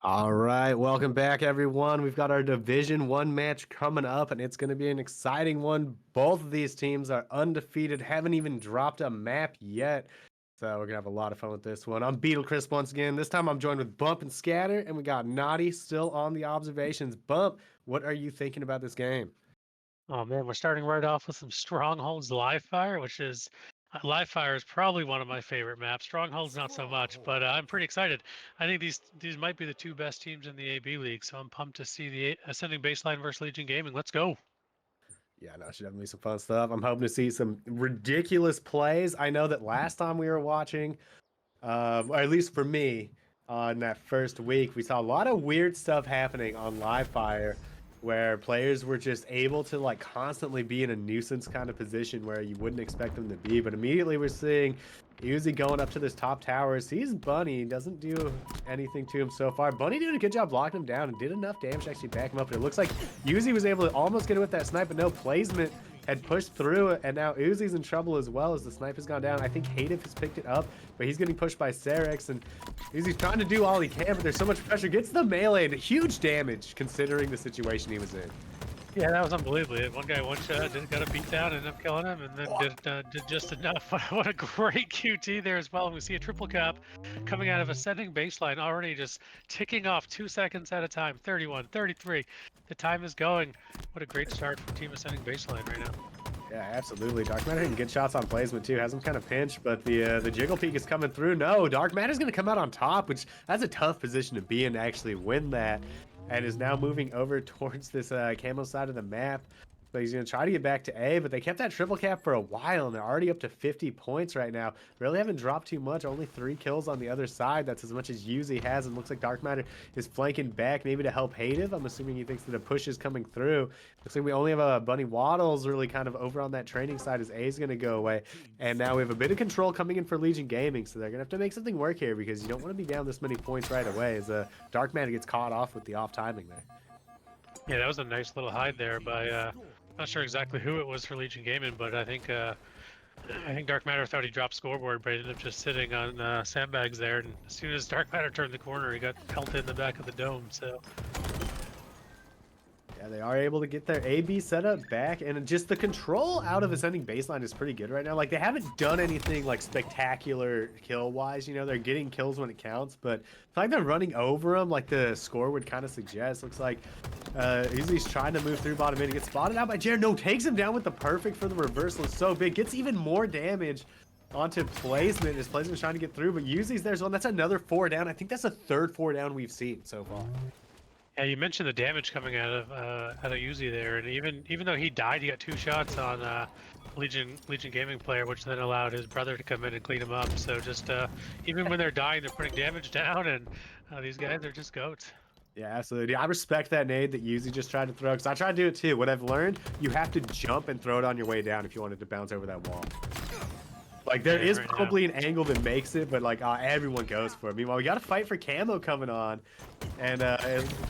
All right, welcome back, everyone. We've got our Division One match coming up, and it's going to be an exciting one. Both of these teams are undefeated, haven't even dropped a map yet, so we're gonna have a lot of fun with this one. I'm Beetle Chris once again. This time I'm joined with Bump and Scatter, and we got Naughty still on the observations. Bump, what are you thinking about this game? Oh man, we're starting right off with some Strongholds Live Fire, which is Live Fire is probably one of my favorite maps. Strongholds not so much, but I'm pretty excited. I think these might be the two best teams in the AB League, so I'm pumped to see the Ascending Baseline versus Legion Gaming. Let's go. Yeah, no, should definitely be some fun stuff. I'm hoping to see some ridiculous plays. I know that last time we were watching, or at least for me, on that first week, we saw a lot of weird stuff happening on Live Fire, where players were just able to like constantly be in a nuisance kind of position where you wouldn't expect them to be. But immediately we're seeing Uzi going up to this top tower, sees Bunny, doesn't do anything to him so far. Bunny did a good job blocking him down and did enough damage to actually back him up. And it looks like Uzi was able to almost get it with that snipe, but no placement had pushed through it, and now Uzi's in trouble as well as the snipe has gone down. I think Hative has picked it up, but he's getting pushed by Cerex, and Uzi's trying to do all he can, but there's so much pressure. Gets the melee and huge damage considering the situation he was in. Yeah, that was unbelievable. One guy one shot, got a beat down, ended up killing him, and then did just enough. What a great QT there as well. And we see a triple cap coming out of Ascending Baseline, already just ticking off 2 seconds at a time. 31, 33. The time is going. What a great start from Team Ascending Baseline right now. Yeah, absolutely. Dark Matter hitting good shots on placement too. Has him kind of pinched, but the Jiggle Peak is coming through. No, Dark Matter's going to come out on top, which that's a tough position to be in to actually win that. And is now moving over towards this camo side of the map. But he's going to try to get back to A, but they kept that triple cap for a while, and they're already up to 50 points right now. Really haven't dropped too much, only 3 kills on the other side. That's as much as Yuzi has, and looks like Dark Matter is flanking back, maybe to help Hative. I'm assuming he thinks that a push is coming through. Looks like we only have a Bunny Waddles really kind of over on that training side as A is going to go away. And now we have a bit of control coming in for Legion Gaming, so they're going to have to make something work here because you don't want to be down this many points right away as Dark Matter gets caught off with the off timing there. Yeah, that was a nice little hide there by not sure exactly who it was for Legion Gaming, but I think Dark Matter thought he dropped scoreboard, but he ended up just sitting on sandbags there. And as soon as Dark Matter turned the corner, he got pelted in the back of the dome. So yeah, they are able to get their AB setup back, and just the control out of Ascending Baseline is pretty good right now. Like, they haven't done anything, like, spectacular kill-wise, you know? They're getting kills when it counts, but it's like they're running over them, like the score would kind of suggest. Looks like Uzi's trying to move through bottom mid. He gets spotted out by Jared. No, takes him down with the perfect for the reversal. It's so big. Gets even more damage onto placement. His placement's trying to get through, but Uzi's there's one. That's another 4 down. I think that's the third 4 down we've seen so far. yeah, you mentioned the damage coming out of Uzi there, and even though he died, he got 2 shots on Legion Gaming player, which then allowed his brother to come in and clean him up. So just even when they're dying, they're putting damage down, and these guys are just goats. Yeah, absolutely. I respect that nade that Yuzi just tried to throw, because I tried to do it too. What I've learned, you have to jump and throw it on your way down if you wanted to bounce over that wall. Like, there is right probably an angle that makes it, but like everyone goes for it. Meanwhile, we got to fight for camo coming on, and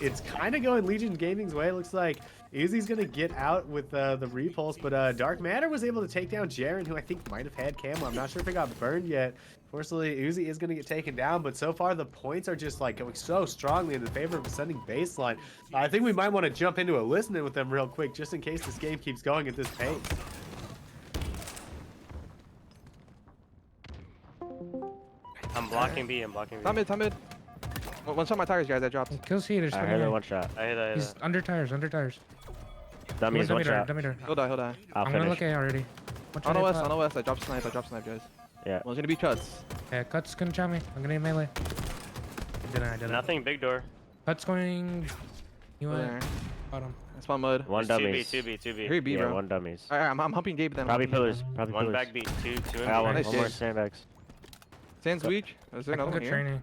it's kind of going Legion Gaming's way. It looks like Uzi's gonna get out with the repulse, but Dark Matter was able to take down Jaren, who I think might have had camo. I'm not sure if it got burned yet. Fortunately, Uzi is gonna get taken down, but so far the points are just like going so strongly in the favor of Ascending Baseline. I think we might want to jump into a listening with them real quick, just in case this game keeps going at this pace. I'm blocking B. I'm blocking B. Top mid, top mid. One shot my tires, guys. I dropped. Kills heaters. I heard that one shot. I hit He's under tires, under tires. Dummies one shot. Dummy door. He'll die, he'll die. I'm gonna look at it already. On the west, on the west. I dropped snipe, guys. Yeah. One's gonna be cuts. Yeah, Cut's gonna chop me. I'm gonna get melee. I didn't. Nothing. Big door. Cut's going. You Over went there. bottom. That's my mud. One There's dummies. 2B. 2B. Here, B, yeah, bro. one dummies. Alright, I'm humping Gabe then. Probably I'm humping pillars. Gabe Probably one pillars. back B. Two I in got one. Nice One more shit. sandbags. then. Stands weak. Is there I can another go one here? training.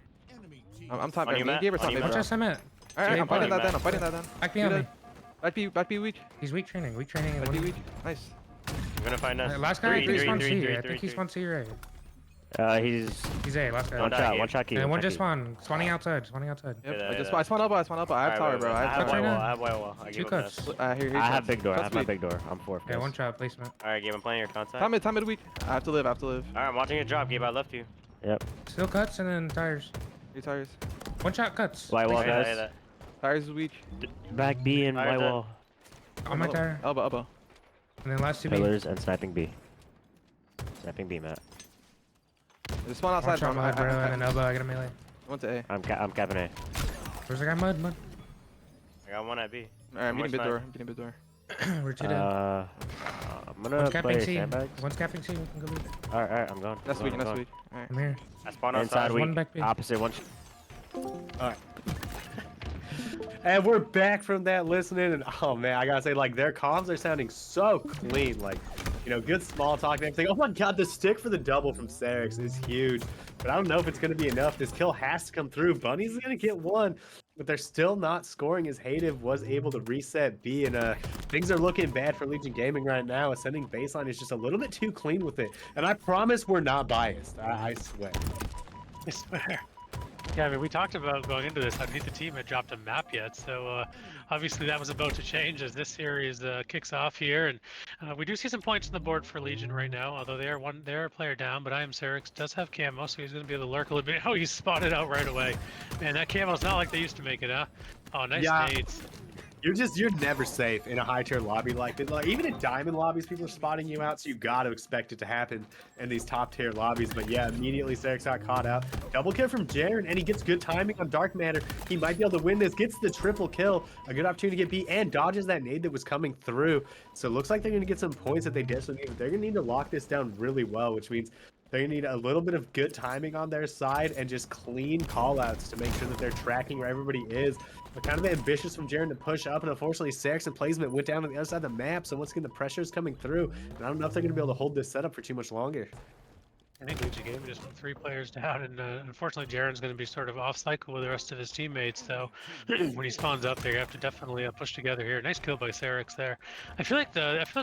I'm top On guy. you, Me Matt? Gabe or On top you, mid, Matt? bro. Watch us, Matt. Alright, I'm fighting that Matt. down. I'm fighting that down. Back behind me. Back B weak. He's weak training. Weak training. Back B weak. Nice. I'm gonna find us. Last guy, I think he's Three, spawn three, C. three, I three, think he's three. spawn C right. He's He's A. Last guy. one shot. One shot key. And one just shot spawned. Spawning outside. Spawning outside. Yep. Yeah, I just yeah. I spawn elbow. I have tower, bro. I I have have Cuts right tower. now. I have wall. I Two give him cuts. this. Here, I have big door. I Cuts have my weak. big door. I'm fourth. Yeah, one shot placement. Alright, Gabe. I'm playing your contact. Top mid weak. I have to live. Alright, I'm watching it drop. Gabe, I left you. Yep. Still Cuts and then tires. 3 tires. One shot cuts. White wall, Okay. guys. Tires is weak. Back B and Fire white that. wall. On my tire. Elbow. And then last two B. Pillars and sniping B. Sniping B, Matt. There's one One outside. shot mud, bro, and an elbow. I got a melee. Went to A. I'm capping A. Where's the guy? Mud. I got one at B. Alright, I'm One beating mid more door. I'm beating mid door. Where'd you down? I'm gonna One's play capping C. sandbags. One's capping C. We can go B. Alright, I'm going. That's I'm weak. going, That's I'm weak. Alright. I'm here. I spawn Inside, outside one weak. back B. Opposite one. And we're back from that listening, and oh man, I gotta say, like, their comms are sounding so clean. Like, you know, good small talk and everything. Oh my god, the stick for the double from Serix is huge. But I don't know if it's gonna be enough. This kill has to come through. Bunny's gonna get one, but they're still not scoring as Hative was able to reset B, and things are looking bad for Legion Gaming right now. Ascending baseline is just a little bit too clean with it. And I promise we're not biased. I swear. I swear. Yeah, I mean, we talked about going into this. I think the team had dropped a map yet, so obviously that was about to change as this series kicks off here. And we do see some points on the board for Legion right now, although they're a player down. But I am Serix does have camo, so he's going to be able to lurk a little bit. Oh, he's spotted out right away. Man, that camo's not like they used to make it, huh? Oh, nice nades. You're never safe in a high tier lobby like this. Like, even in diamond lobbies, people are spotting you out, so you got to expect it to happen in these top tier lobbies. But yeah, immediately Serix got caught out. Double kill from Jaren, and he gets good timing on Dark Matter. He might be able to win this. Gets the triple kill, a good opportunity to get beat, and dodges that nade that was coming through. So it looks like they're going to get some points that they desperately need. They're going to need to lock this down really well, which means they're going to need a little bit of good timing on their side and just clean callouts to make sure that they're tracking where everybody is. But kind of ambitious from Jaren to push up, and unfortunately Serix and placement went down on the other side of the map, so once again the pressure is coming through, and I don't know if they're going to be able to hold this setup for too much longer. I think Legion Gaming just put 3 players down, and unfortunately Jaren's going to be sort of off cycle with the rest of his teammates. So when he spawns up there, you have to definitely push together here. Nice kill by Serix there. I feel like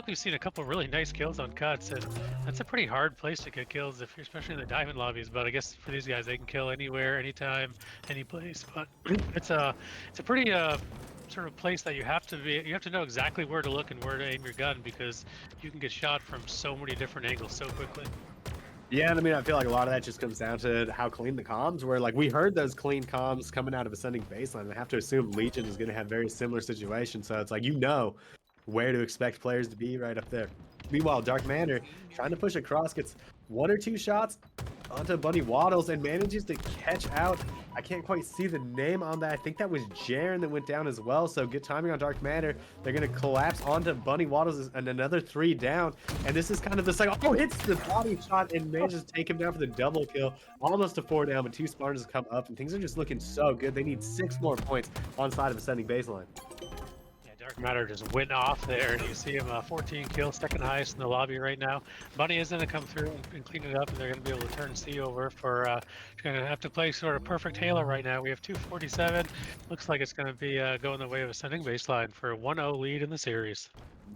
we've seen a couple really nice kills on cuts, and that's a pretty hard place to get kills, if you're especially in the diamond lobbies. But I guess for these guys, they can kill anywhere, anytime, any place. But it's a pretty sort of place that you have to know exactly where to look and where to aim your gun, because you can get shot from so many different angles so quickly. Yeah, and I mean, I feel like a lot of that just comes down to how clean the comms were. Like, we heard those clean comms coming out of Ascending Baseline. I have to assume Legion is going to have very similar situations. So it's like, you know where to expect players to be right up there. Meanwhile, Dark Matter trying to push across, gets 1 or 2 shots onto Bunny Waddles and manages to catch out. I can't quite see the name on that. I think that was Jaren that went down as well. So good timing on Dark Matter. They're going to collapse onto Bunny Waddles and another 3 down. And this is kind of the cycle. Oh, hits the body shot and manages to take him down for the double kill. Almost a 4 down, but 2 spawners come up, and things are just looking so good. They need 6 more points on side of Ascending Baseline. Dark Matter just went off there, and you see him 14 kills, second highest in the lobby right now. Bunny is going to come through and clean it up, and they're going to be able to turn C over for going to have to play sort of perfect Halo right now. We have 247. Looks like it's going to be going the way of Ascending Baseline for a 1-0 lead in the series.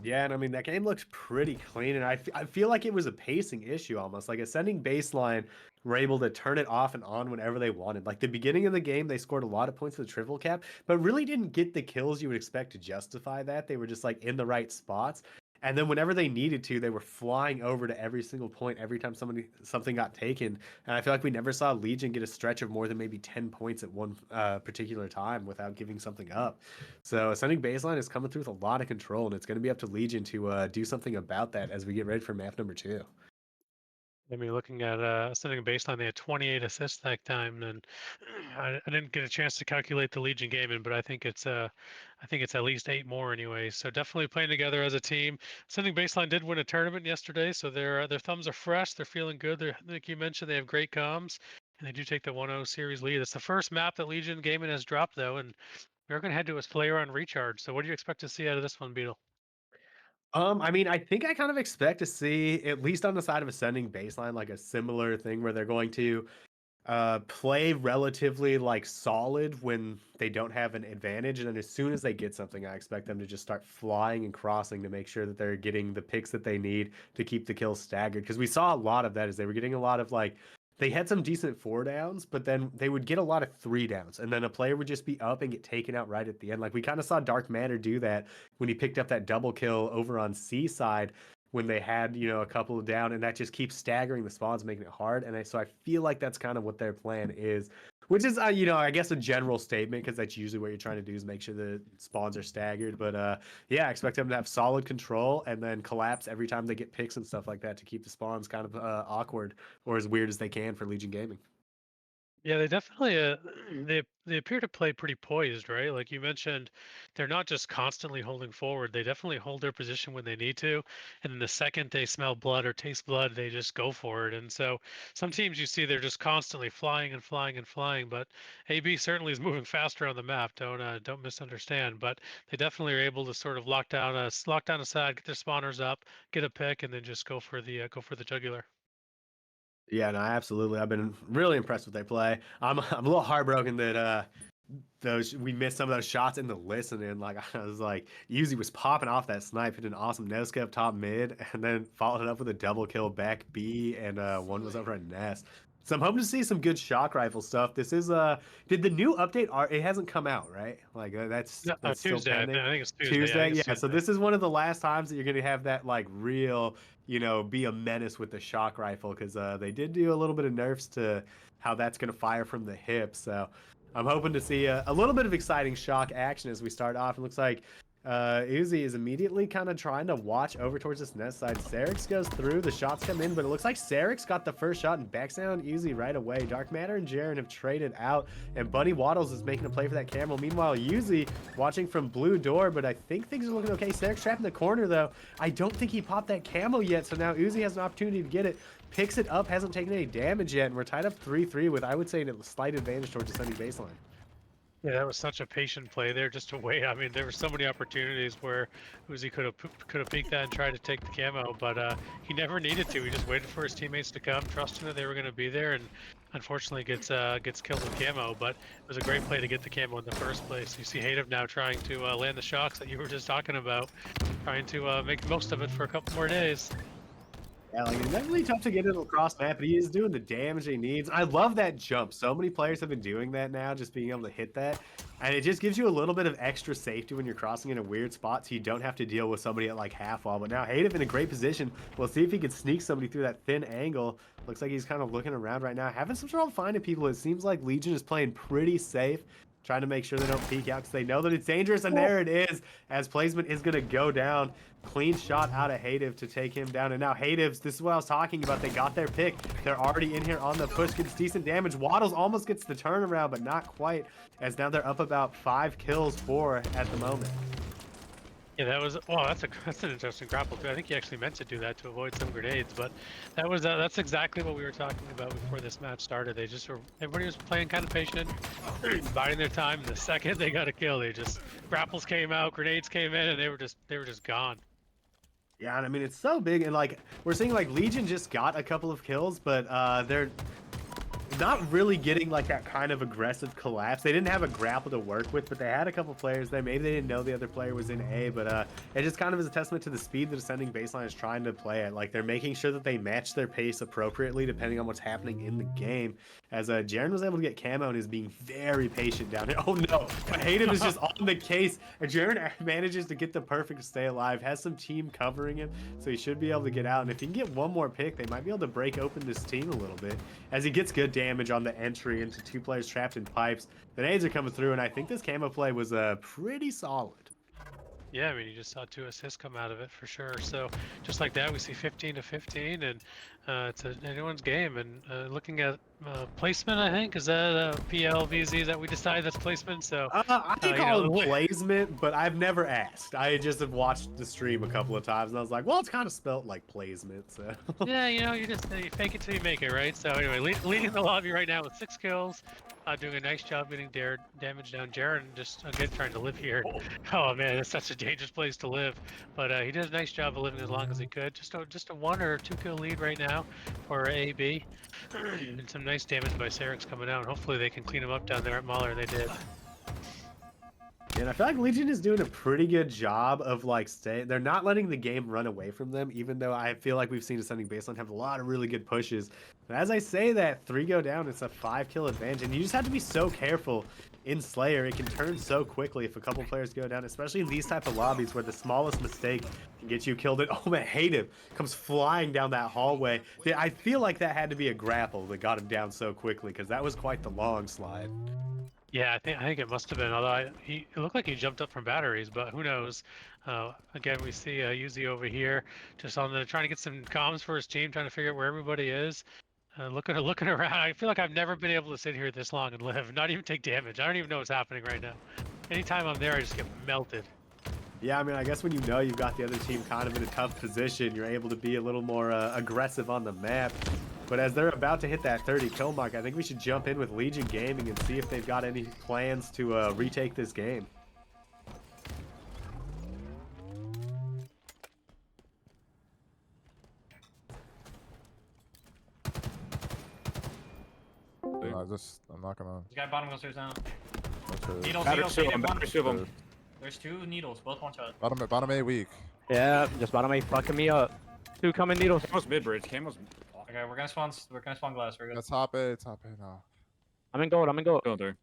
Yeah, and I mean, that game looks pretty clean, and I feel like it was a pacing issue almost. Like, Ascending Baseline were able to turn it off and on whenever they wanted. Like, the beginning of the game, they scored a lot of points with the triple cap, but really didn't get the kills you would expect to justify that. They were just, like, in the right spots. And then whenever they needed to, they were flying over to every single point every time something got taken. And I feel like we never saw Legion get a stretch of more than maybe 10 points at one particular time without giving something up. So Ascending Baseline is coming through with a lot of control, and it's going to be up to Legion to do something about that as we get ready for map number 2. I mean, looking at Ascending Baseline, they had 28 assists that time, and I didn't get a chance to calculate the Legion gaming, but I think it's at least 8 more anyway. So definitely playing together as a team. Ascending Baseline did win a tournament yesterday, so their thumbs are fresh. They're feeling good. Like you mentioned, they have great comms, and they do take the 1-0 series lead. It's the first map that Legion gaming has dropped, though, and we're going to head to a player on recharge. So what do you expect to see out of this one, Beetle? I mean, I think I kind of expect to see, at least on the side of Ascending Baseline, like a similar thing where they're going to play relatively like solid when they don't have an advantage, and then as soon as they get something, I expect them to just start flying and crossing to make sure that they're getting the picks that they need to keep the kills staggered. Because we saw a lot of that, as they were getting a lot of, like, they had some decent 4 downs, but then they would get a lot of 3 downs, and then a player would just be up and get taken out right at the end. Like, we kind of saw Dark Matter do that when he picked up that double kill over on C side when they had, you know, a couple of down, and that just keeps staggering the spawns, making it hard. And so I feel like that's kind of what their plan is Which is, you know, I guess a general statement because that's usually what you're trying to do is make sure the spawns are staggered. But yeah, I expect them to have solid control and then collapse every time they get picks and stuff like that to keep the spawns kind of awkward or as weird as they can for Legion Gaming. Yeah, they definitely they appear to play pretty poised, right? Like you mentioned, they're not just constantly holding forward. They definitely hold their position when they need to, and then the second they smell blood or taste blood, they just go for it. And so some teams you see they're just constantly flying and flying and flying, but AB certainly is moving faster on the map. Don't misunderstand, but they definitely are able to sort of lock down a side, get their spawners up, get a pick, and then just go for the jugular. Yeah, no, absolutely. I've been really impressed with their play. I'm a little heartbroken that those we missed some of those shots in the listening. Like I was like, Uzi was popping off that snipe, hit an awesome no scope top mid, and then followed it up with a double kill back B, and one was over at Nest. So I'm hoping to see some good shock rifle stuff. This is did the new update? It hasn't come out, right? Like that's No, still Tuesday. I pending. think it's Tuesday. Tuesday, It's yeah. So Tuesday. this is one of the last times that you're gonna have that like real, you know, be a menace with the shock rifle because they did do a little bit of nerfs to how that's gonna fire from the hip. So I'm hoping to see a little bit of exciting shock action as we start off. It looks like Uzi is immediately kind of trying to watch over towards this Nest side. Serix goes through, the shots come in, but it looks like Serix got the first shot and backs down Uzi right away. Dark Matter and Jaren have traded out, and Bunny Waddles is making a play for that camel. Meanwhile, Uzi watching from blue door, but I think things are looking okay. Serix trapped in the corner, though. I don't think he popped that camo yet, so now Uzi has an opportunity to get it. Picks it up, hasn't taken any damage yet, and we're tied up 3-3 with, I would say, a slight advantage towards descending baseline. Yeah, that was such a patient play there, just to wait. I mean, there were so many opportunities where Uzi could have peeked that and tried to take the camo, but he never needed to. He just waited for his teammates to come, trusting that they were going to be there, and unfortunately gets killed with camo. But it was a great play to get the camo in the first place. You see Hadev now trying to land the shocks that you were just talking about, trying to make the most of it for a couple more days. Yeah, like it's definitely tough to get it across map, but he is doing the damage he needs. I love that jump. So many players have been doing that now, just being able to hit that. And it just gives you a little bit of extra safety when you're crossing in a weird spot, so you don't have to deal with somebody at like half wall. But now Hadev in a great position. We'll see if he can sneak somebody through that thin angle. Looks like he's kind of looking around right now, having some trouble finding people. It seems like Legion is playing pretty safe, trying to make sure they don't peek out because they know that it's dangerous. And there it is, as placement is going to go down. Clean shot out of Hadev to take him down. And now Hadev's, this is what I was talking about. They got their pick. They're already in here on the push. Gets decent damage. Waddles almost gets the turnaround, but not quite, as now they're up about 5 kills for at the moment. Yeah, that was that's an interesting grapple too. I think he actually meant to do that to avoid some grenades, but that was that's exactly what we were talking about before this match started. They just were, everybody was playing kind of patient, biding their time. The second they got a kill, they just grapples came out, grenades came in, and they were just gone. Yeah, and I mean it's so big, and like we're seeing like Legion just got a couple of kills, but they're not really getting like that kind of aggressive collapse. They didn't have a grapple to work with, but they had a couple players there. Maybe they didn't know the other player was in A, but it just kind of is a testament to the speed the descending baseline is trying to play at. Like they're making sure that they match their pace appropriately depending on what's happening in the game. As Jaren was able to get camo and is being very patient down here. Oh no, Hadev is just on the case, and Jaren manages to get the perfect stay alive, has some team covering him, so he should be able to get out. And if he can get one more pick, they might be able to break open this team a little bit, as he gets good damage on the entry into 2 players trapped in pipes. The nades are coming through, and I think this camo play was pretty solid. Yeah, I mean, you just saw 2 assists come out of it for sure. So just like that, we see 15-15, and it's anyone's game. And looking at placement, I think, is that PLVZ that we decided that's placement? So I call know, it placement, but I've never asked. I just have watched the stream a couple of times, and I was like, well, it's kind of spelt like placement. So yeah, you know, you just you fake it till you make it, right? So anyway, leading the lobby right now with 6 kills, doing a nice job getting damage down. Jaren just again trying to live here. Oh man, it's such a dangerous place to live, but he did a nice job of living as long as he could. Just a 1 or 2 kill lead right now for AB, and some nice damage by Serix coming out. Hopefully they can clean him up down there at Mahler. They did. And I feel like Legion is doing a pretty good job of like they're not letting the game run away from them, even though I feel like we've seen Ascending Baseline have a lot of really good pushes. But as I say that, 3 go down, it's a 5-kill advantage, and you just have to be so careful in Slayer. It can turn so quickly if a couple players go down, especially in these type of lobbies where the smallest mistake can get you killed. And oh man, Hayden comes flying down that hallway. I feel like that had to be a grapple that got him down so quickly, because that was quite the long slide. Yeah, I think it must have been. Although it looked like he jumped up from batteries, but who knows? Again, we see Yuzi over here, just on the trying to get some comms for his team, trying to figure out where everybody is. Looking around. I feel like I've never been able to sit here this long and live, not even take damage. I don't even know what's happening right now. Anytime I'm there, I just get melted. Yeah, I mean, I guess when you know you've got the other team kind of in a tough position, you're able to be a little more aggressive on the map. But as they're about to hit that 30 kill mark, I think we should jump in with Legion Gaming and see if they've got any plans to retake this game. I'm not gonna. This guy bottom goes down. Okay. Needles, Battery needles, two of needed them, one. battery two of them. There's 2 needles, both one shot. Bottom A weak. Yeah, just bottom A fucking me up. 2 coming needles. Camo's mid bridge. Camo's Okay, we're gonna spawn glass. We're good. That's top A now. I'm in gold. going through.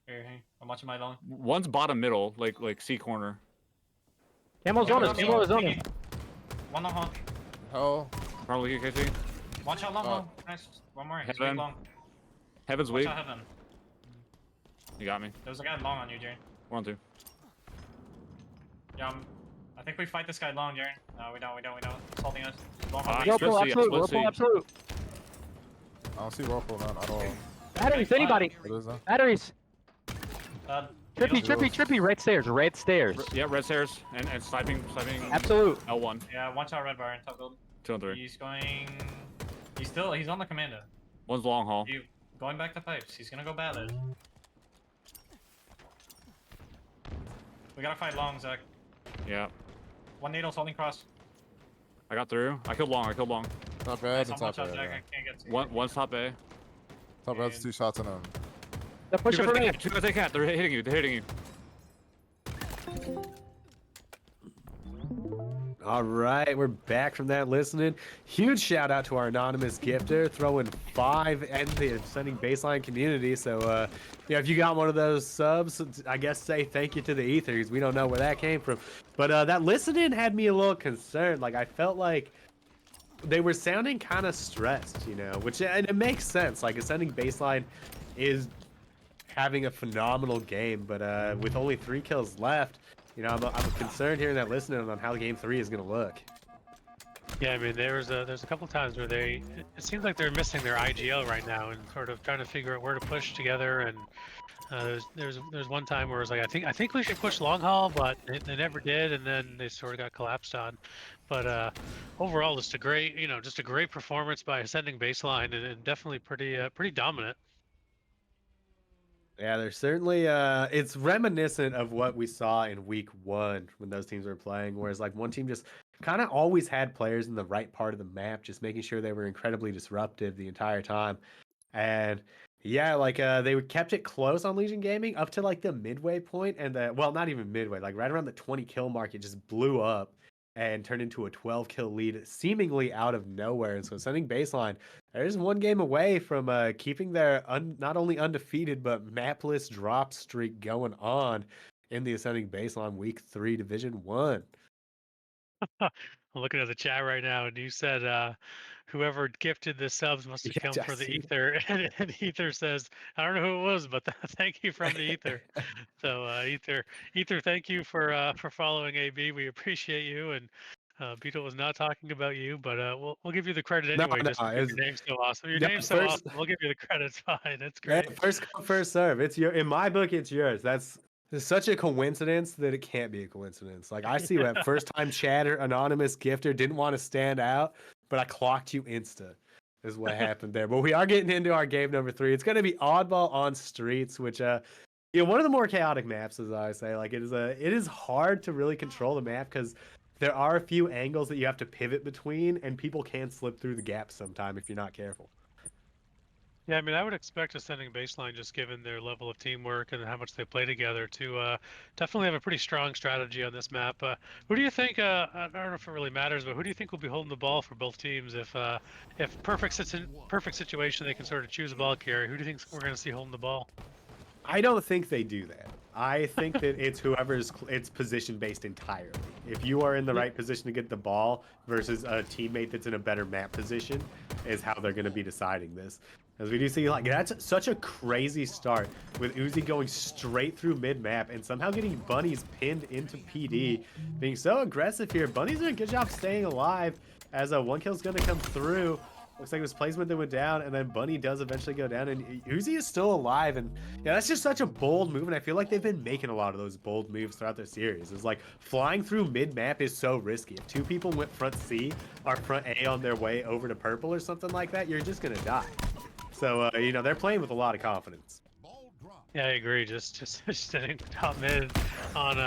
Here, I'm watching my long. One's bottom middle, like C corner. Camo's on us. Camo is on us. One long hole. Hell. Probably KT. One shot long Oh. hole. Nice. One more. He's Heaven. big long. Heaven's One weak. shot heaven. You got me. There's a guy long on you, Jaren. 1-2. Yeah, I think we fight this guy long, Jaren. No, we don't. He's holding us. Long Ah, hole. Split Whirlpool C, absolute. split C. Whirlpool absolute. I don't see Whirlpool none at all. Batteries. Anybody. What is that? Batteries. Needles. Trippy. Red stairs. Red stairs. Yeah, red stairs and sniping. Absolute. L1. Yeah, one shot red bar in top build. 2 and 3. He's on the commando. One's long haul. Going back to pipes. He's gonna go ballad. We gotta fight long, Zach. Yeah. One needle's holding cross. I got through. I killed long. Top bad. Nice, It's one top shot, bad. Jack. Yeah. I can't get to One's top A. Top bad's 2 shots in him. They're pushing for me. Two guys they can't. They're hitting you. All right, we're back from that listening. Huge shout out to our anonymous gifter, throwing 5 and the Ascending Baseline community. So, yeah, if you got one of those subs, I guess say thank you to the Ethers. We don't know where that came from. But that listening had me a little concerned. Like, I felt like they were sounding kind of stressed, you know, and it makes sense. Like, Ascending Baseline is having a phenomenal game, but with only 3 kills left, you know, I'm concerned hearing that listening on how game 3 is going to look. Yeah, I mean, there's a couple times where it seems like they're missing their IGL right now and sort of trying to figure out where to push together. And there's one time where it was like, I think we should push long haul, but they never did, and then they sort of got collapsed on. But overall, just a great performance by Ascending Baseline, and definitely pretty dominant. Yeah, there's certainly it's reminiscent of what we saw in week 1 when those teams were playing, whereas like one team just kind of always had players in the right part of the map, just making sure they were incredibly disruptive the entire time. And yeah, like they kept it close on Legion Gaming up to like the midway point, and well, not even midway, like right around the 20 kill mark, it just blew up and turned into a 12 kill lead seemingly out of nowhere. And so Ascending Baseline, there's one game away from keeping their not only undefeated but mapless drop streak going on in the Ascending Baseline Week 3 Division 1. I'm looking at the chat right now, and you said whoever gifted the subs must have Yeah, come for I the see. Ether, and Ether says, I don't know who it was, but thank you from the Ether. So Ether, thank you for following AB. We appreciate you, and Beetle was not talking about you, but we'll give you the credit No, anyway. no, just because your name's so awesome. Your yeah, name's so first- awesome. We'll give you the credit. It's fine. It's Yeah, great. first come, first serve. It's in my book, it's yours. That's such a coincidence that it can't be a coincidence. Like I see that first time chatter, anonymous gifter didn't want to stand out, but I clocked you insta. Is what happened there. But we are getting into our game number 3. It's going to be Oddball on Streets, which you know, one of the more chaotic maps, as I say. Like it is hard to really control the map because there are a few angles that you have to pivot between, and people can slip through the gaps sometime if you're not careful. Yeah, I mean, I would expect Ascending Baseline, just given their level of teamwork and how much they play together, to definitely have a pretty strong strategy on this map. Who do you think? I don't know if it really matters, but who do you think will be holding the ball for both teams? If perfect situation, they can sort of choose a ball carrier. Who do you think we're going to see holding the ball? I don't think they do that. I think that it's whoever's it's position based entirely. If you are in the right position to get the ball versus a teammate that's in a better map position, is how they're going to be deciding this. As we do see, like, that's such a crazy start with Uzi going straight through mid map and somehow getting Bunnies pinned into PD, being so aggressive here. Bunnies doing a good job staying alive as a one kill's going to come through. Looks like it was placement that went down, and then Bunny does eventually go down, and Uzi is still alive. And yeah, that's just such a bold move, and I feel like they've been making a lot of those bold moves throughout the series. It's like flying through mid-map is so risky. If two people went front C or front A on their way over to purple or something like that, you're just gonna die. So you know, they're playing with a lot of confidence. Yeah, I agree. Just sitting top mid on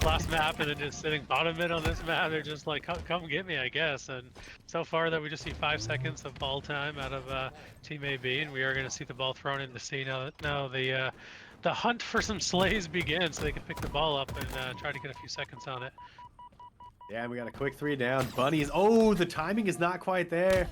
last map, and then just sitting bottom mid on this map. They're just like, come get me, I guess. And so far that we just see 5 seconds of ball time out of Team AB, and we are going to see the ball thrown into C now. The hunt for some slays begins, so they can pick the ball up and try to get a few seconds on it. Yeah, and we got a quick 3 down. Bunnies, oh, the timing is not quite there.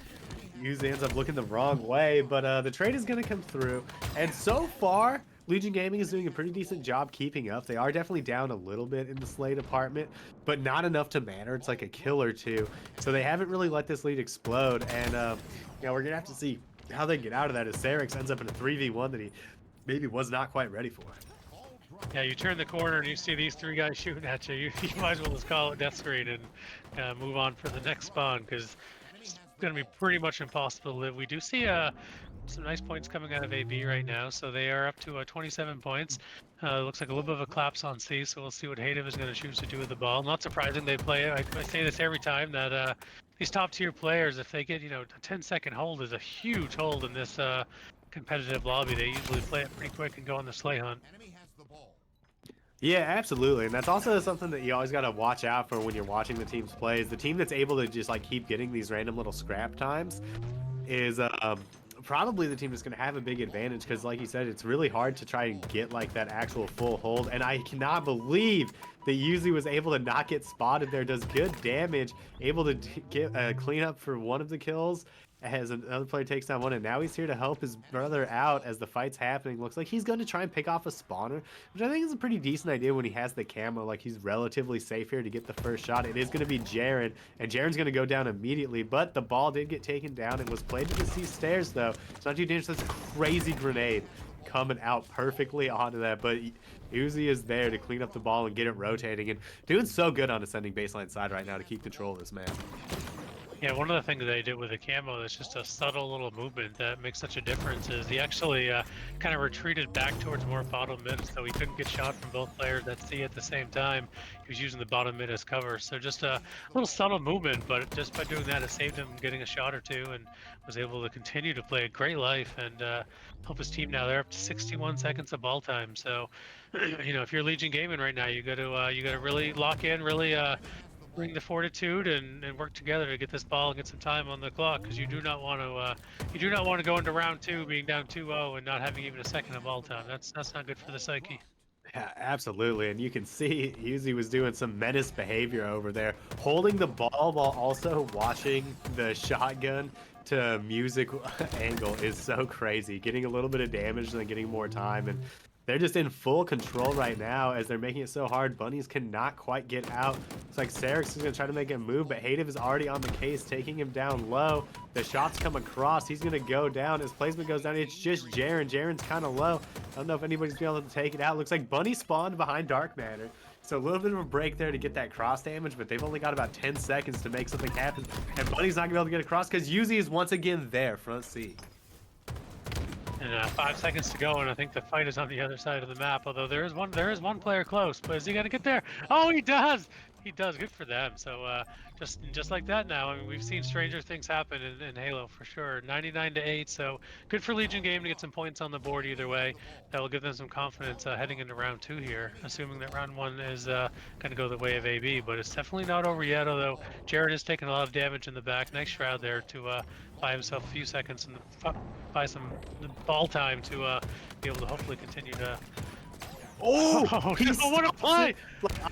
Uzi ends up looking the wrong way, but the trade is going to come through. And so far, Legion Gaming is doing a pretty decent job keeping up. They are definitely down a little bit in the slay department, but not enough to matter. It's like a kill or two. So they haven't really let this lead explode. And, you know, we're going to have to see how they get out of that as Serix ends up in a 3v1 that he maybe was not quite ready for. Yeah, you turn the corner and you see these 3 guys shooting at you. You might as well just call it death screen and move on for the next spawn, because it's going to be pretty much impossible to live. We do see some nice points coming out of AB right now, so they are up to 27 points. Looks like a little bit of a collapse on C, so we'll see what Hative is going to choose to do with the ball. Not surprising they play it. I say this every time, that these top tier players, if they get, you know, a 10-second hold is a huge hold in this competitive lobby. They usually play it pretty quick and go on the slay hunt. Yeah, absolutely. And that's also something that you always got to watch out for when you're watching the teams play. Is the team that's able to just like keep getting these random little scrap times is probably the team that's going to have a big advantage, because like you said, it's really hard to try and get like that actual full hold. And I cannot believe that Uzi was able to not get spotted there. Does good damage, able to get clean up for one of the kills as another player takes down one, and now he's here to help his brother out as the fight's happening. Looks like he's going to try and pick off a spawner, which I think is a pretty decent idea when he has the camo. Like, he's relatively safe here to get the first shot. It is going to be Jaren, and Jaren's going to go down immediately, but the ball did get taken down and was played to the C stairs, though. It's not too dangerous. That's a crazy grenade coming out perfectly onto that, but Uzi is there to clean up the ball and get it rotating, and doing so good on Ascending Baseline side right now to keep control of this map. Yeah, one of the things they did with the camo that's just a subtle little movement that makes such a difference is he actually kind of retreated back towards more bottom mid, so he couldn't get shot from both players at C at the same time. He was using the bottom mid as cover, so just a little subtle movement, but just by doing that, it saved him getting a shot or two, and was able to continue to play a great life and help his team. Now they're up to 61 seconds of ball time, so you know, if you're Legion Gaming right now, you got to really lock in, really bring the fortitude and work together to get this ball and get some time on the clock, because you do not want to go into round 2 being down 2-0 and not having even a second of ball time. That's not good for the psyche. Yeah, absolutely. And you can see Uzi was doing some menace behavior over there, holding the ball while also watching the shotgun to music angle is so crazy. Getting a little bit of damage and then getting more time, and they're just in full control right now as they're making it so hard. Bunnies cannot quite get out. It's like Serix is going to try to make a move, but Hative is already on the case, taking him down low. The shots come across. He's going to go down. His placement goes down. It's just Jaren. Jaren's kind of low. I don't know if anybody's going to be able to take it out. Looks like Bunny spawned behind Dark Matter. So a little bit of a break there to get that cross damage, but they've only got about 10 seconds to make something happen. And Bunny's not going to be able to get across because Uzi is once again there, front C. And 5 seconds to go, and I think the fight is on the other side of the map. Although there is one player close, but is he gonna get there? Oh, he does! he does. Good for them. So just like that now. I mean, we've seen stranger things happen in Halo for sure. 99-8. So good for Legion Game to get some points on the board either way. That will give them some confidence heading into round 2 here. Assuming that round 1 is going to go the way of AB, but it's definitely not over yet. Although Jared is taking a lot of damage in the back. Nice shroud there to buy himself a few seconds and buy some ball time to be able to hopefully continue to. Oh, no, what a play!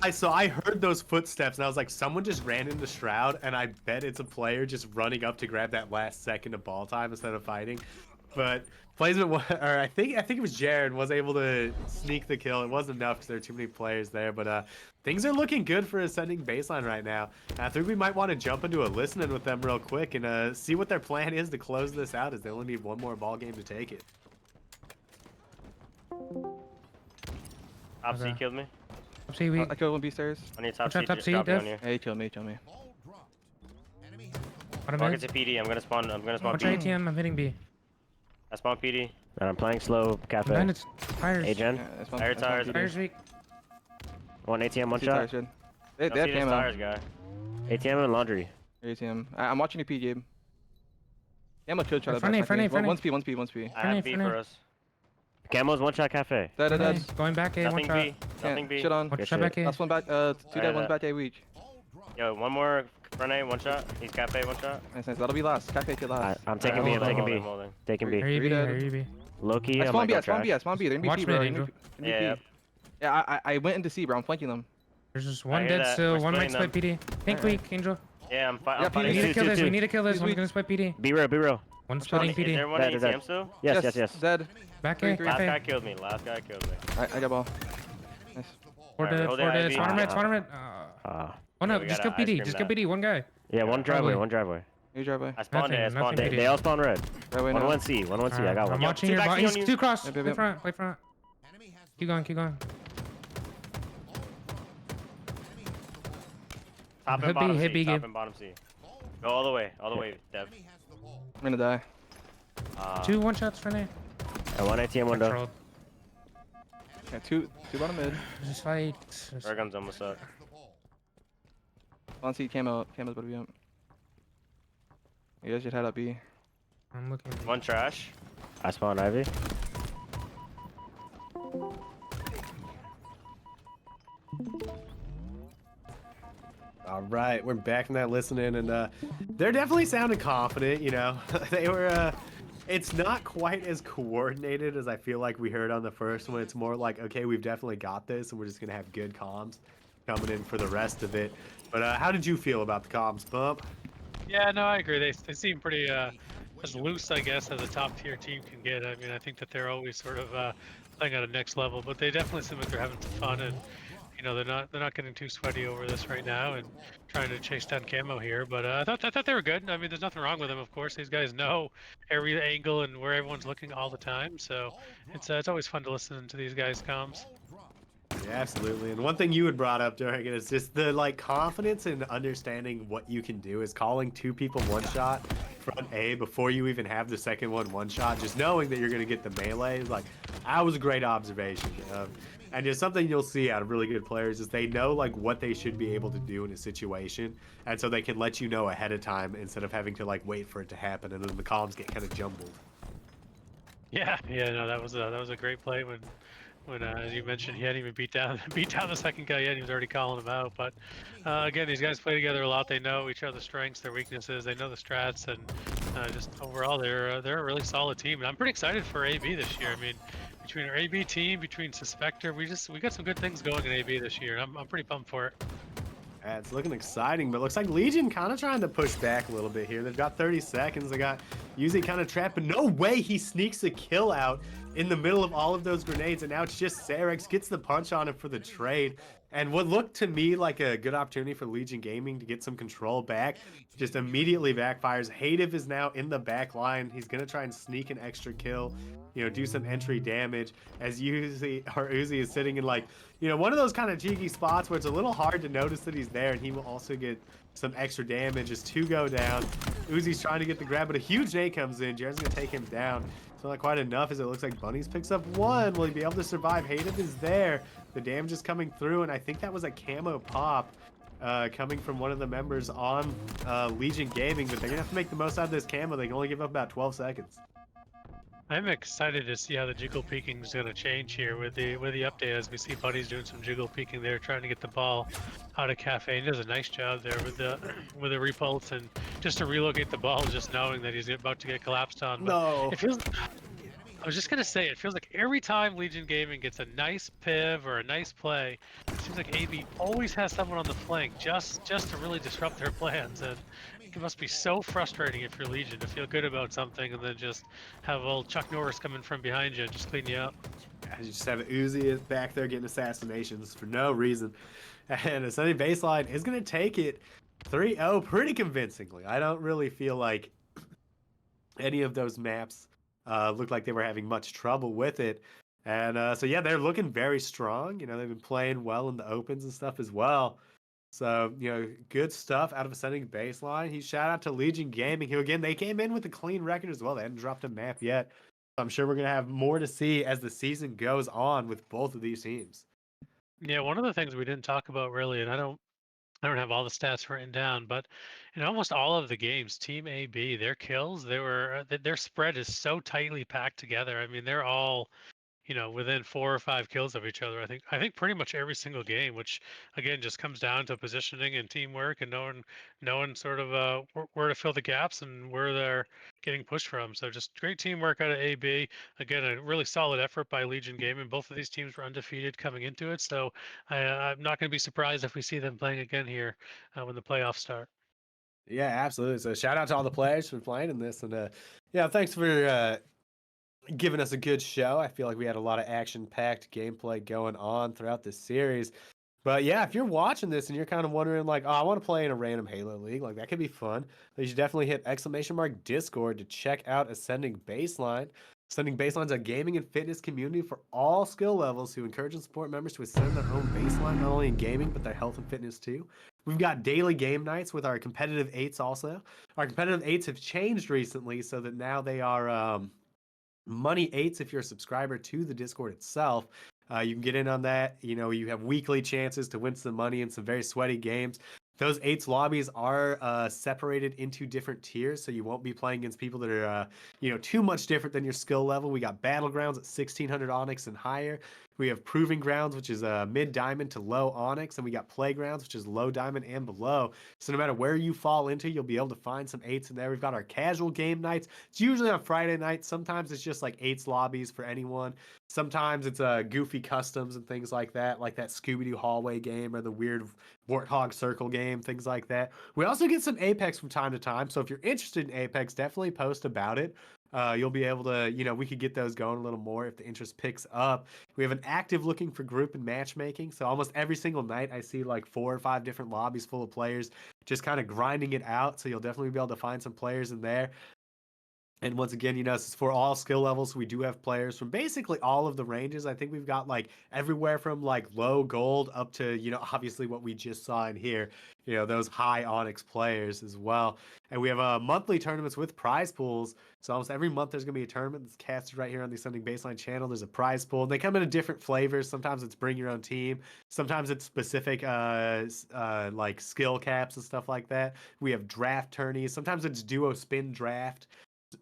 I heard those footsteps and I was like, someone just ran into Shroud, and I bet it's a player just running up to grab that last second of ball time instead of fighting. But placement, or I think it was Jared was able to sneak the kill. It wasn't enough because there are too many players there. But things are looking good for Ascending Baseline right now. I think we might want to jump into a listening with them real quick and see what their plan is to close this out, as they only need one more ball game to take it. Top C Okay. killed me. Top C weak. I killed one B stairs. I need top Watch C. out, top just C, dropping Dev. on you. Yeah, he killed me, he killed me. Bottom Mark, mid. it's a PD. I'm gonna spawn. Watch B. ATM. I'm hitting B. I spawn PD. And I'm playing slow cafe. Behind it's tires. Agen. Yeah, that's one. Fire that's one tires. PD. Tires weak. One ATM, one Two shot. tires, good. They Don't have see this camo. tires guy. ATM and laundry. ATM. I'm watching your P, Gabe. Camo could try to Front A, back front A, me. front A. One speed, one speed, one speed. I Front have A, B front A. for us. Camo's one shot cafe. Dead, dead, Okay, dead. going back A. One Nothing shot. B. Nothing B. Shit on. One Good shot shit. back A. Last one back, two dead, Alright, one's back A weak. Yo, one more front A, one shot. He's cafe, one shot. Nice, nice. That'll be last. Cafe to last. I'm taking B. I'm taking B. Taking B. Are you B? dead. Are you B? Loki. I I'm spawn like B, I on spawn B, I track. spawn B. They're in Watch BP, mid, bro. Angel. Yeah. Yeah, I went into C, bro. I'm flanking them. There's just I one hear dead that. still. We're One might splitting split PD. Pink Alright. weak, Angel. Yeah, I'm Yeah, fighting. PD. We need to kill this. We need to kill this. He's One's weak. gonna split PD. Be real, be real. One Is splitting there PD. one Dead, ATM dead. still? Yes. Dead. Back Three, A. three. Last guy Cafe. killed me. Last guy killed me. I got ball. Nice. For Alright, the hold it, Ivy. Swanner mid. Ah. Swanner mid. One Yeah, up. we Just gotta kill ice PD. cream Just kill that. PD. One guy. Yeah, one driveway, Probably. one driveway. You driveway. I spawned Nothing, it, I spawned nothing it. PD. They all spawn red. Driveway One now. 1C, one 1C, I got I'm one. watching Two your back bot. C on He's you. two cross. Yep, yep, Play yep. front. Play front. Keep going. Keep going. Top Hit and B, bottom hit C, B, top Gabe. and bottom C. Go all the way, Dev. I'm gonna die. Two one shots for me. And one ATM window. Controlled. Yeah, two bottom mid. Just fight. Airgun's almost up. On C, camo. Camo's about to be up. You guys should head up B. I'm looking. One trash. I spawned Ivy. All right, we're back from that listening, and they're definitely sounding confident. You know, they were. It's not quite as coordinated as I feel like we heard on the first one. It's more like, okay, we've definitely got this, and we're just gonna have good comms coming in for the rest of it. But how did you feel about the comms, Bump? Yeah, no, I agree. They seem pretty as loose, I guess, as a top tier team can get. I mean, I think that they're always sort of playing at a next level, but they definitely seem like they're having some fun, and you know, they're not getting too sweaty over this right now and trying to chase down camo here. But I thought they were good. I mean, there's nothing wrong with them, of course. These guys know every angle and where everyone's looking all the time, so it's always fun to listen to these guys' comms. Yeah, absolutely. And one thing you had brought up during it is just the like confidence and understanding what you can do is calling two people one shot front A before you even have the second one shot. Just knowing that you're going to get the melee is like, that was a great observation. And just something you'll see out of really good players is they know like what they should be able to do in a situation, and so they can let you know ahead of time instead of having to like wait for it to happen, and then the comms get kind of jumbled. Yeah, no, that was a great play when as you mentioned, he hadn't even beat down the second guy yet. He was already calling him out. But again, these guys play together a lot. They know each other's strengths, their weaknesses. They know the strats, and just overall, they're a really solid team. And I'm pretty excited for AB this year. I mean, between our AB team, between Suspector, we got some good things going in AB this year. And I'm pretty pumped for it. Yeah, it's looking exciting, but it looks like Legion kind of trying to push back a little bit here. They've got 30 seconds. They got Uzi kind of trapped, but no way he sneaks a kill out in the middle of all of those grenades, and now it's just Sarex gets the punch on him for the trade. And what looked to me like a good opportunity for Legion Gaming to get some control back just immediately backfires. Hativ is now in the back line. He's going to try and sneak an extra kill, you know, do some entry damage as Uzi is sitting in like, you know, one of those kind of cheeky spots where it's a little hard to notice that he's there, and he will also get some extra damage as two go down. Uzi's trying to get the grab, but a huge nade comes in. Jared's going to take him down. It's not quite enough as it looks like Bunnies picks up one. Will he be able to survive? Hativ is there. The damage is coming through, and I think that was a camo pop. coming from one of the members on Legion Gaming, but they're gonna have to make the most out of this camo. They can only give up about 12 seconds. I'm excited to see how the jiggle peeking is going to change here with the update. As we see Buddy's doing some jiggle peeking there, trying to get the ball out of Cafe. He does a nice job there with the repulse and just to relocate the ball, just knowing that he's about to get collapsed on. But No. it feels. I was just gonna say, it feels like every time Legion Gaming gets a nice piv or a nice play, it seems like AB always has someone on the flank just to really disrupt their plans, and it must be so frustrating if you're Legion to feel good about something and then just have old Chuck Norris coming from behind you and just clean you up. You just have Uzi back there getting assassinations for no reason. And Ascending Baseline is going to take it 3-0 pretty convincingly. I don't really feel like any of those maps looked like they were having much trouble with it. And so, yeah, they're looking very strong. You know, they've been playing well in the opens and stuff as well. So, you know, good stuff out of Ascending Baseline. He shout out to Legion Gaming, who, again, they came in with a clean record as well. They hadn't dropped a map yet. I'm sure we're going to have more to see as the season goes on with both of these teams. Yeah, one of the things we didn't talk about really, and I don't have all the stats written down, but in almost all of the games, Team AB, their kills, their spread is so tightly packed together. I mean, they're all, you know, within 4 or 5 kills of each other. I think pretty much every single game, which again just comes down to positioning and teamwork and knowing sort of where to fill the gaps and where they're getting pushed from. So just great teamwork out of AB. Again, a really solid effort by Legion Gaming. Both of these teams were undefeated coming into it, so I'm not going to be surprised if we see them playing again here when the playoffs start. Yeah, absolutely. So shout out to all the players for playing in this. And yeah, thanks for giving us a good show. I feel like we had a lot of action-packed gameplay going on throughout this series. But yeah, if you're watching this and you're kind of wondering like, oh, I want to play in a random Halo League, like that could be fun. Then you should definitely hit !Discord to check out Ascending Baseline. Ascending Baseline's a gaming and fitness community for all skill levels who encourage and support members to ascend their own baseline, not only in gaming, but their health and fitness too. We've got daily game nights with our competitive 8s also. Our competitive 8s have changed recently so that now they are money 8s if you're a subscriber to the Discord itself. You can get in on that. You know, you have weekly chances to win some money in some very sweaty games. Those 8s lobbies are separated into different tiers, so you won't be playing against people that are, you know, too much different than your skill level. We got Battlegrounds at 1600 Onyx and higher. We have Proving Grounds, which is mid diamond to low Onyx, and we got Playgrounds, which is low diamond and below. So no matter where you fall into, you'll be able to find some 8s in there. We've got our casual game nights. It's usually on Friday nights. Sometimes it's just like 8s lobbies for anyone. Sometimes it's goofy customs and things like that Scooby-Doo hallway game or the weird Warthog circle game, things like that. We also get some Apex from time to time. So if you're interested in Apex, definitely post about it. You'll be able to, you know, we could get those going a little more if the interest picks up. We have an active looking for group and matchmaking. So almost every single night I see like 4 or 5 different lobbies full of players just kind of grinding it out. So you'll definitely be able to find some players in there. And once again, you know, this is for all skill levels. We do have players from basically all of the ranges. I think we've got like everywhere from like low gold up to, you know, obviously what we just saw in here, you know, those high Onyx players as well. And we have monthly tournaments with prize pools. So almost every month there's going to be a tournament that's casted right here on the Ascending Baseline channel. There's a prize pool. And they come in different flavors. Sometimes it's bring your own team. Sometimes it's specific like skill caps and stuff like that. We have draft tourneys. Sometimes it's duo spin draft,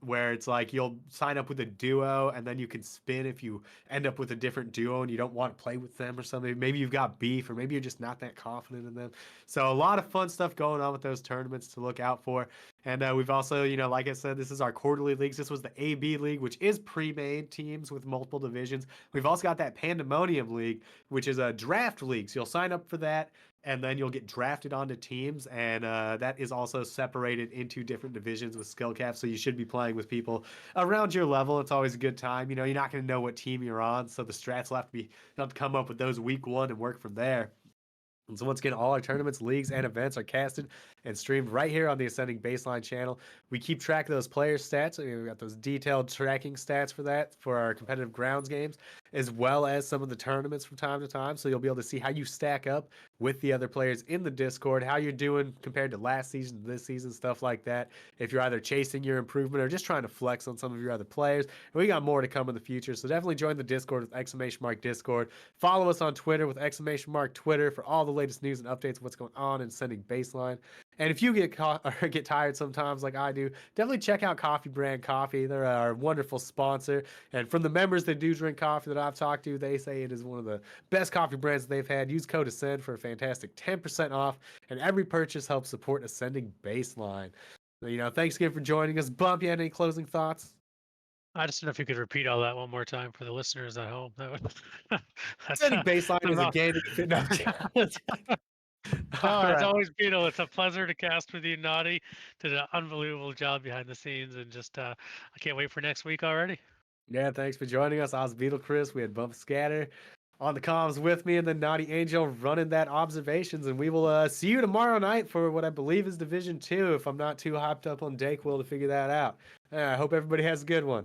where it's like you'll sign up with a duo and then you can spin if you end up with a different duo and you don't want to play with them or something. Maybe you've got beef or maybe you're just not that confident in them. So a lot of fun stuff going on with those tournaments to look out for. And we've also, you know, like I said, this is our quarterly leagues. This was the AB League, which is pre-made teams with multiple divisions. We've also got that Pandemonium League, which is a draft league. So you'll sign up for that, and then you'll get drafted onto teams, and that is also separated into different divisions with skill caps, so you should be playing with people around your level. It's always a good time. You know, you're not going to know what team you're on, so the strats will have to come up with those week 1 and work from there. And so once again, all our tournaments, leagues, and events are casted and streamed right here on the Ascending Baseline channel. We keep track of those player stats. We've got those detailed tracking stats for that for our competitive grounds games. as well as some of the tournaments from time to time. So you'll be able to see how you stack up with the other players in the Discord, how you're doing compared to last season, this season, stuff like that. If you're either chasing your improvement or just trying to flex on some of your other players. And we got more to come in the future. So definitely join the Discord with !Discord. Follow us on Twitter with !Twitter for all the latest news and updates of what's going on in Sending Baseline. And if you get tired sometimes like I do, definitely check out Coffee Brand Coffee. They're our wonderful sponsor. And from the members that do drink coffee that I've talked to, they say it is one of the best coffee brands they've had. Use code ASCEND for a fantastic 10% off. And every purchase helps support Ascending Baseline. So, thanks again for joining us. Bump, you had any closing thoughts? I just don't know if you could repeat all that one more time for the listeners at home. That would. Ascending Baseline is a game that you fit. It's always Beetle. It's a pleasure to cast with you, Naughty. Did an unbelievable job behind the scenes, and just I can't wait for next week already. Yeah, thanks for joining us. I was Beetle Chris. We had Bump Scatter on the comms with me, and then Naughty Angel running that observations. And we will see you tomorrow night for what I believe is Division 2, if I'm not too hyped up on Dayquil to figure that out. I hope everybody has a good one.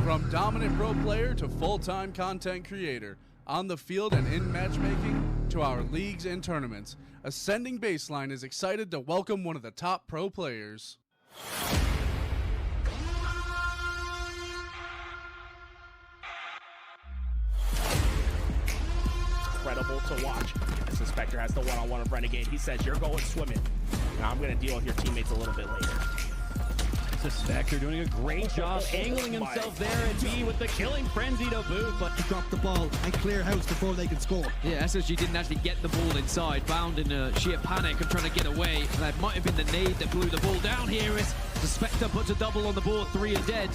From dominant pro player to full-time content creator, on the field and in matchmaking, to our leagues and tournaments, Ascending Baseline is excited to welcome one of the top pro players. Incredible to watch. As the Spectre has the one-on-one of Renegade, he says, you're going swimming. Now I'm going to deal with your teammates a little bit later. Spectre doing a great job angling himself there, and B with the killing frenzy to boot, but he dropped the ball and clear house before they could score. Yeah, SSG didn't actually get the ball inside, bound in a sheer panic of trying to get away. And that might have been the nade that blew the ball down here as the Spectre puts a double on the board, 3 are dead.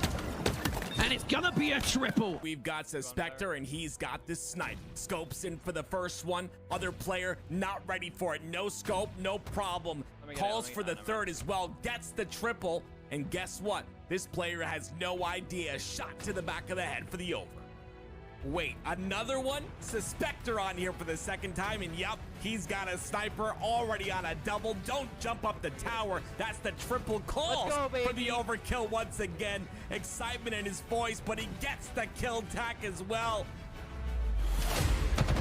And it's gonna be a triple. We've got Spectre, and he's got this snipe. Scopes in for the first one. Other player not ready for it. No scope, no problem. Calls for the third as well. Gets the triple. And guess what? This player has no idea. Shot to the back of the head for the over. Wait, another one? Spectre on here for the second time, and yep, he's got a sniper already on a double. Don't jump up the tower. That's the triple call for the overkill once again. Excitement in his voice, but he gets the kill tack as well.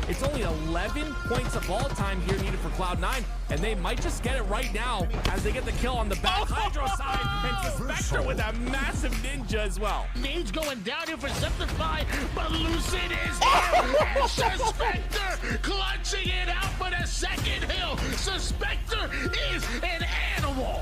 It's only 11 points of all time here needed for Cloud9, and they might just get it right now as they get the kill on the back Hydro side, and Spectre with a massive ninja as well. Nades going down here for Simplify, but Lucid is here, and Spectre clutching it out for the second hill. Spectre is an animal.